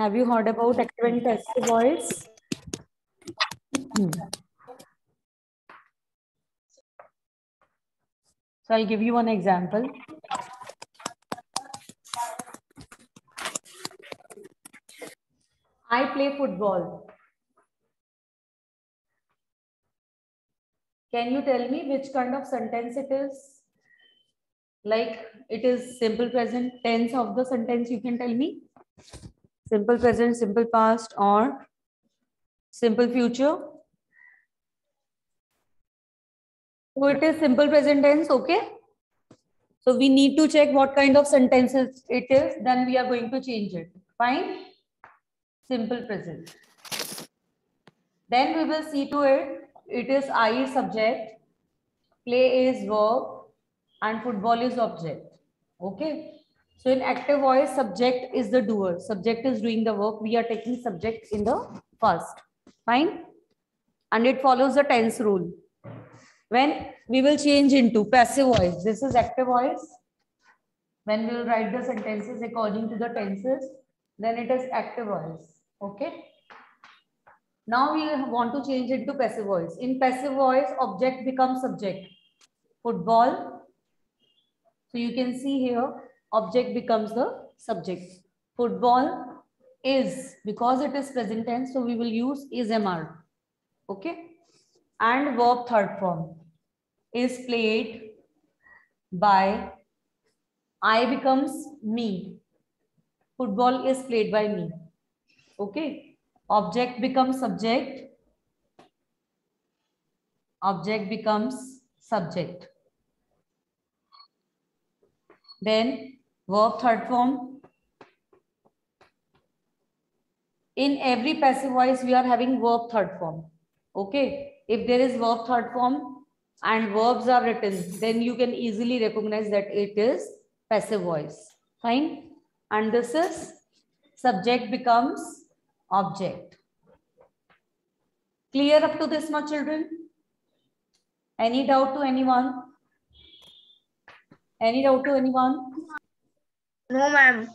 Have you heard about active and passive voice? So I'll give you one example. I play football. Can you tell me which kind of sentence it is? Like it is simple present tense of the sentence, you can tell me? Simple present, simple past, or simple future? So it is simple present tense, okay? So we need to check what kind of sentences it is, then we are going to change it. Fine? Simple present. Then we will see to it, it is I is subject, play is verb, and football is object. Okay? So in active voice, subject is the doer. Subject is doing the work. We are taking subject in the first. Fine? And it follows the tense rule. When we will change into passive voice, this is active voice. When we will write the sentences according to the tenses, then it is active voice. Okay? Now we want to change it to passive voice. In passive voice, object becomes subject. Football. So you can see here, object becomes the subject. Football is, because it is present tense, so we will use is MR. Okay? And verb third form is played by, I becomes me. Football is played by me. Okay? Object becomes subject. Object becomes subject. Then verb third form. In every passive voice, we are having verb third form. Okay. If there is verb third form and verbs are written, then you can easily recognize that it is passive voice. Fine. And this is subject becomes object. Clear up to this much, children? Any doubt to anyone? Any doubt to anyone? No, ma'am.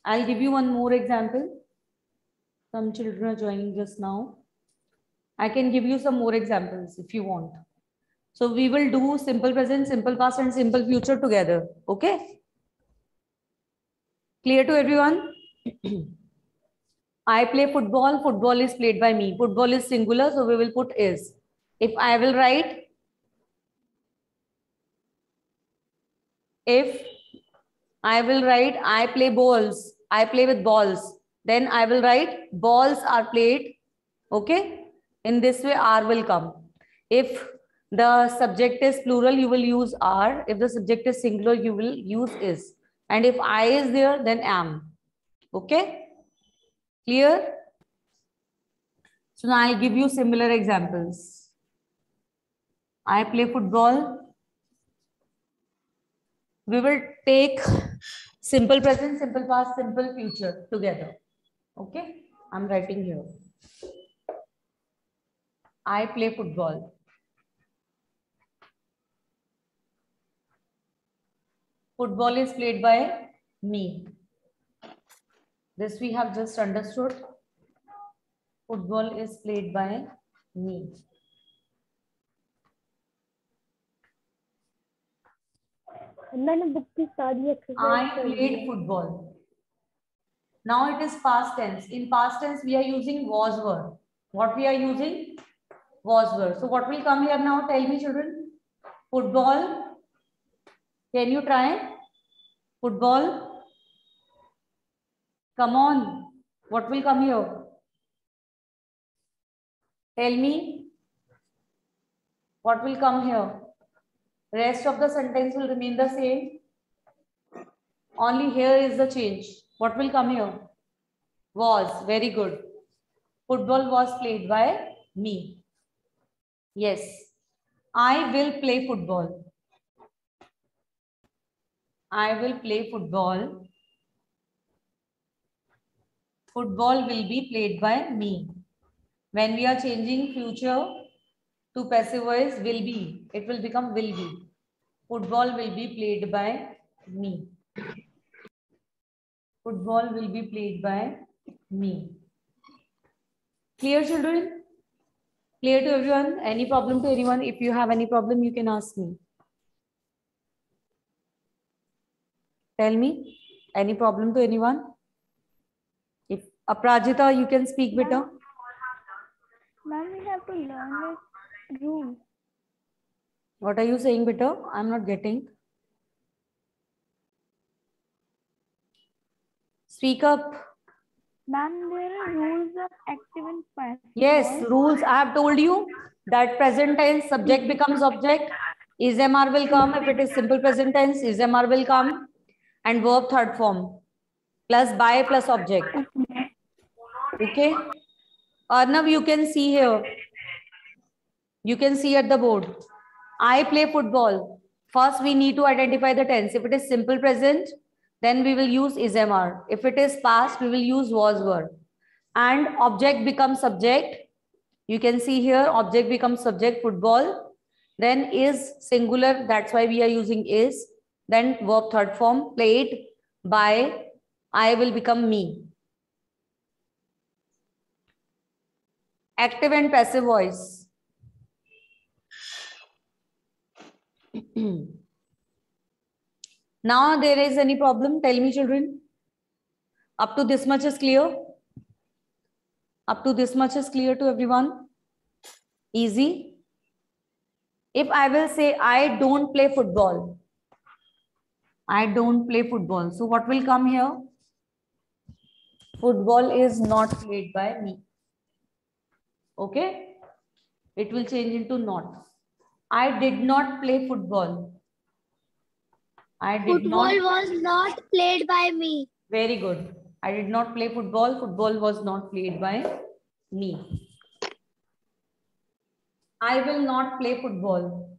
I'll give you one more example. Some children are joining just now. I can give you some more examples if you want. So we will do simple present, simple past, and simple future together. Okay? Clear to everyone? I play football. Football is played by me. Football is singular, so we will put is. If I will write, I play balls. I play with balls. Then I will write balls are played. Okay? In this way, R will come. If the subject is plural, you will use are. If the subject is singular, you will use is. And if I is there, then am. Okay? Clear? So now I'll give you similar examples. I play football. We will take simple present, simple past, simple future together. Okay? I'm writing here. I play football. Football is played by me. This we have just understood. Football is played by me. I played football. Now it is past tense. In past tense, we are using was were. What we are using? Was were. So what will come here now? Tell me, children. Football. Can you try? Football. Come on. What will come here? Tell me. What will come here? Rest of the sentence will remain the same. Only here is the change. What will come here? Was. Very good. Football was played by me. Yes. I will play football. I will play football. Football will be played by me. When we are changing future to passive voice, will be. It will become will be. Football will be played by me. Football will be played by Me. Clear, children? Clear to everyone? Any problem to anyone? If you have any problem, you can ask me. Tell me. Any problem to anyone? If Aprajita, you can speak better. Ma'am, we have to learn this rule. What are you saying, better? I'm not getting. Speak up. Ma'am, there are rules of active and passive. Yes, rules. I have told you that present tense subject becomes object. Is MR will come. If it is simple present tense, is MR will come. And verb third form. Plus by plus object. Okay. Arnav, you can see here. You can see at the board. I play football. First, we need to identify the tense. If it is simple present, then we will use is MR. If it is past, we will use was were. And object becomes subject. You can see here, object becomes subject, football. Then is singular, that's why we are using is. Then verb third form, played by, I will become me. Active and passive voice. Now there is any problem? Tell me, children. Up to this much is clear? Up to this much is clear to everyone? Easy. If I will say, I don't play football. I don't play football. So what will come here? Football is not played by me. Okay? It will change into not. I did not play football. Football was not played by me. Very good. I did not play football. Football was not played by me. I will not play football.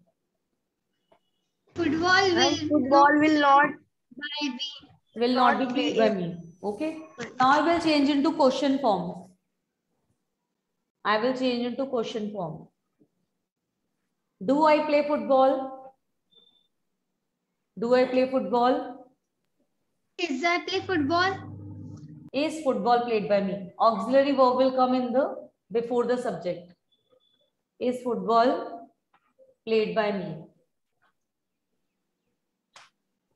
Football will not by me. Will not be played by me. Okay. Now I will change into question form. I will change into question form. Do I play football? Do I play football? Is I play football? Is football played by me? Auxiliary verb will come in the before the subject. Is football played by me?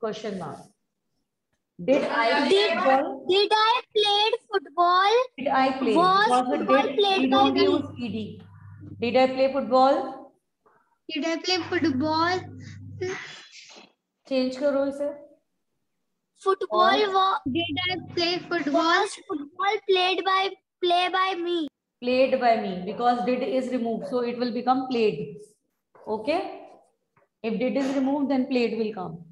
Question mark. Did I play football? Did I played football? Did I play? Was Because it football did, played we by don't me? use ed. Did I play football? Did I play football? Change करो इसे. Football did I play football? Was football played by me? Played by me, because did is removed, so it will become played. Okay. If did is removed, then played will come.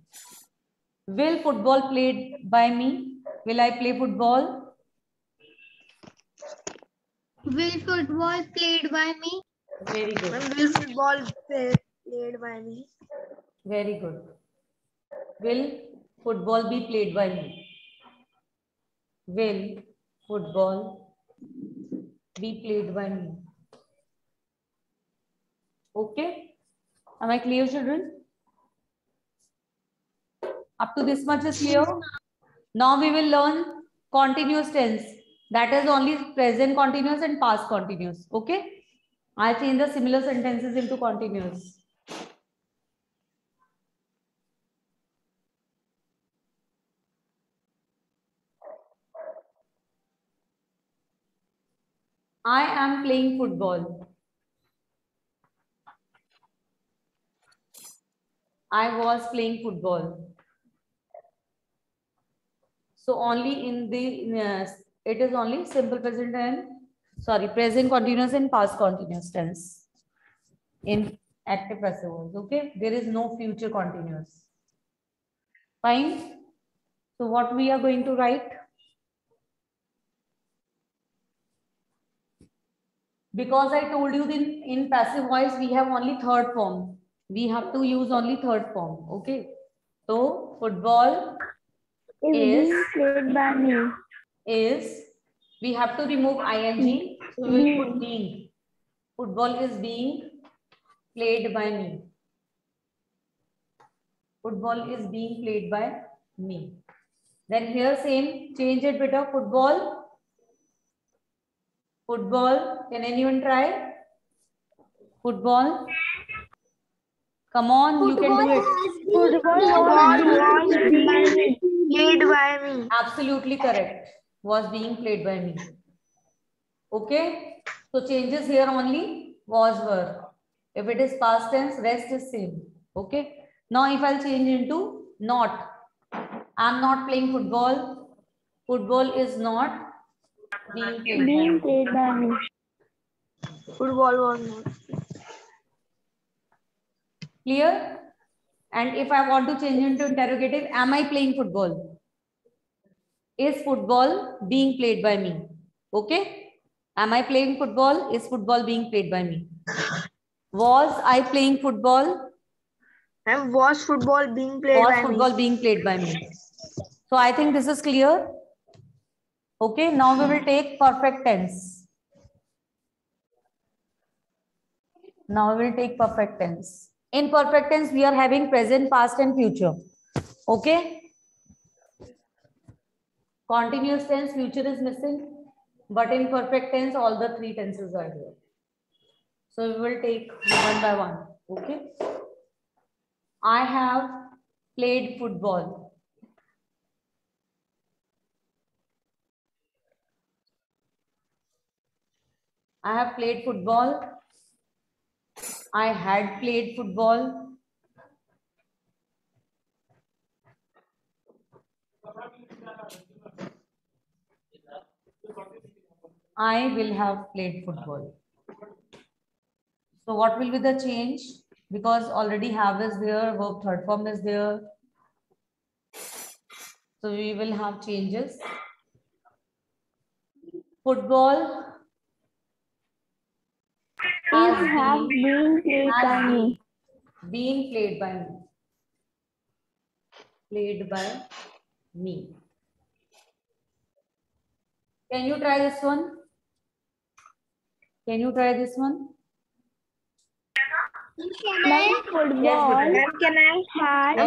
Will football played by me? Will I play football? Will football played by me? Very good. Will football played by me? Very good. Will football be played by me? Will football be played by me? Okay. Am I clear, children? Up to this much is clear. Now we will learn continuous tense. That is only present continuous and past continuous. Okay. I change the similar sentences into continuous. I am playing football. I was playing football. So only in the it is only simple present and present continuous and past continuous tense in active passive verbs. Okay, there is no future continuous. Fine. So what we are going to write? Because I told you in passive voice we have only third form. We have to use only third form. Okay. So football is played by me. Is, we have to remove ing, so we will put being. Football is being played by me. Football is being played by me. Then here same, change it beta, football Football. Can anyone try? Football. Come on, you can do it. Football was being played by me. Absolutely correct. Was being played by me. Okay. So changes here only was were. If it is past tense, rest is same. Okay. Now if I'll change into not. I'm not playing football. Football is not being played by me. Football was not. Clear? And if I want to change into interrogative, am I playing football? Is football being played by me? Okay. Am I playing football? Is football being played by me? Was I playing football? And was football being played Was by football me? being played by me? So I think this is clear. Okay. Now we will take perfect tense. Now we will take perfect tense. In perfect tense, we are having present, past, and future. Okay. Continuous tense, future is missing. But in perfect tense, all the three tenses are here. So we will take one by one. Okay. I have played football. I have played football. I had played football. I will have played football. So what will be the change? Because already have is there, verb third form is there. So we will have changes. Football has been played by me. Being played by me. Played by me. Can you try this one? Can you try this one?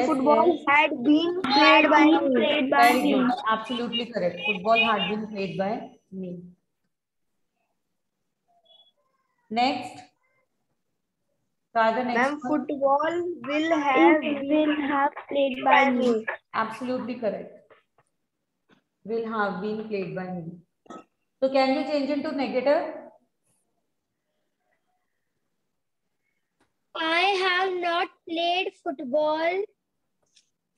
Football had been played by me. Very good. Absolutely correct. Football had been played by me. Next. Try the next one. Football will have played by me. Absolutely correct. Will have been played by me. So can we change into negative? I have not played football.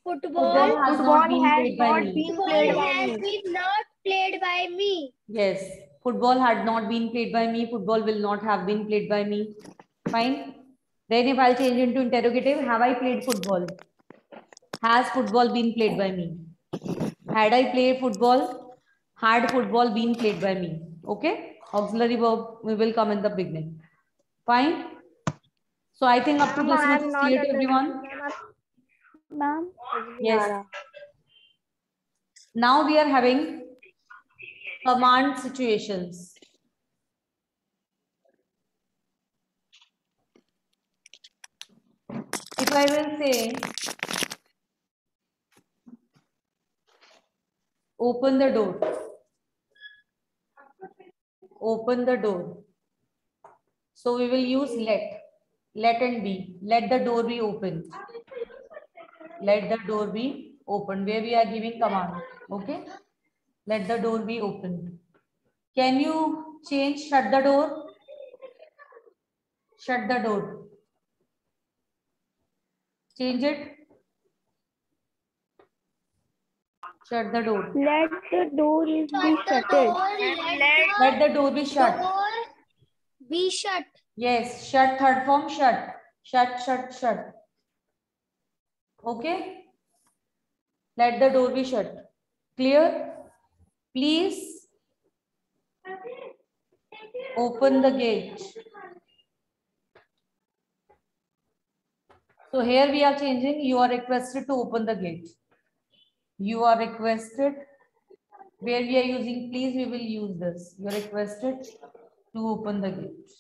Football has not been played by me. Not played by me. Yes. Football had not been played by me. Football will not have been played by me. Fine. Then if I'll change into interrogative, have I played football? Has football been played by me? Had I played football? Had football been played by me? Okay. Auxiliary verb will come in the beginning. Fine. So I think up to this much is clear to everyone. Ma'am. Yes. Now we are having command situations. If I will say, open the door. Open the door. So we will use let. Let and be. Let the door be opened. Let the door be opened. Where we are giving command. Okay. Let the door be opened. Can you change shut the door? Shut the door. Change it. Shut the door. Let the door be shut. Let the door be shut. Be shut. Yes, shut third form shut. Shut, shut, shut. Okay. Let the door be shut. Clear? Please open the gate. So here we are changing. You are requested to open the gate. You are requested. Where we are using please, we will use this. You are requested to open the gate.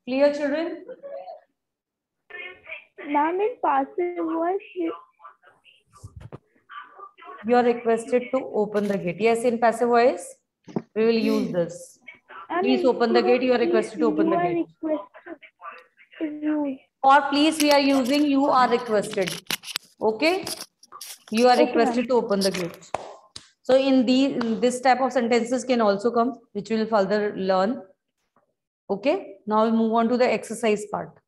Clear, children? Ma'am, in passive voice. You are requested to open the gate. Yes, in passive voice. We will use this. Please open the gate. You are requested to open the gate. Or please, we are using you are requested. Okay? You are requested to open the gate. So in this type of sentences can also come, which we will further learn. Okay? Now we move on to the exercise part.